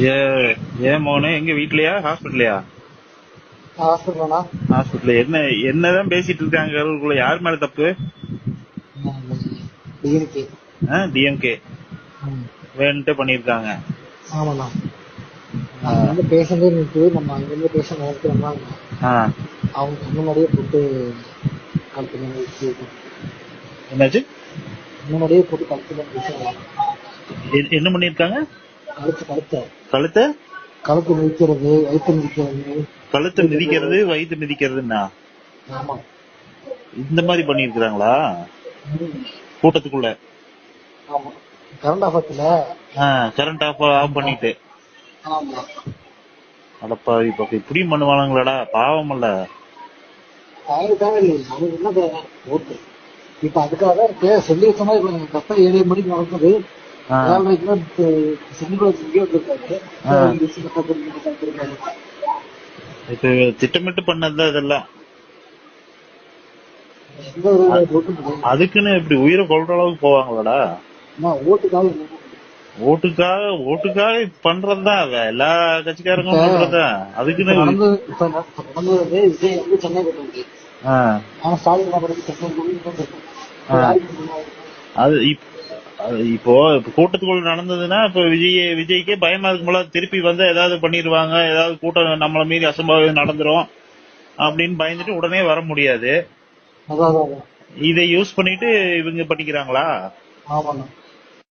ஏ ஏன் மோனே எங்க வீட்லயா ஹாஸ்பிட்டலையா? ஹாஸ்பிட்டலா? ஹாஸ்பிட்டல் என்னதான் பேசிட்டு இருக்காங்க அவங்களுக்குள்ள? யார் மேல தப்பு? டிஎம்கே. டிஎம்கே வேணுன்ட்டு பண்ணிருக்காங்க. ஆமாண்ணா. அங்க வந்து பேஷண்டே நிறுத்து, நம்ம அங்கிருந்து பேஷண்ட் நிறுத்துறோம்னா அவங்க முன்னாடியே போட்டு கழுத்து என்னாச்சு? முன்னாடியே போட்டு கழுத்து என்ன பண்ணிருக்காங்க? கழுத்து கழுத்தை கழுத்து மிதிக்கிறது, வயிற்று மிதிக்கிறது. கழுத்தை மிதிக்கிறது, வயிற்று மிதிக்கிறதுன்னா ஆமா, இந்த மாதிரி பண்ணிருக்காங்களா கூட்டத்துக்குள்ள? ஆமா, கரண்ட் ஆஃபத்துல கரண்ட் ஆஃப் பண்ணிட்டு. ஆமா, அடப்பா இப்ப இப்படியும் பண்ணுவானுங்களாடா, பாவம் இல்ல. தேவை இல்லை, நமக்கு என்ன தேவை? ஓட்டு. இப்ப அதுக்காக சொல்லி வச்ச மாதிரி கரெக்டா 7 மணிக்கு நடக்குது. இப்ப திட்டமிட்டு பண்ணதுதான் இதெல்லாம். அதுக்குன்னு இப்படி உயிரை கொள்ற அளவுக்கு போவாங்களாடா? ஓட்டுக்காக பண்றதுதான் எல்லா கட்சிக்காரங்களும் பண்றதுதான். அதுக்குன்னு அது இப்போ கூட்டத்துக்குள்ள நடந்ததுன்னா இப்ப விஜய்க்கே பயமா இருக்கும்போல, திருப்பி வந்து ஏதாவது பண்ணிடுவாங்க, ஏதாவது கூட்டம் நம்மள மீறி அசம்பாவிதம் நடந்துரும் அப்படின்னு பயந்துட்டு உடனே வர முடியாது. இதை யூஸ் பண்ணிட்டு இவங்க பண்ணிக்கிறாங்களா?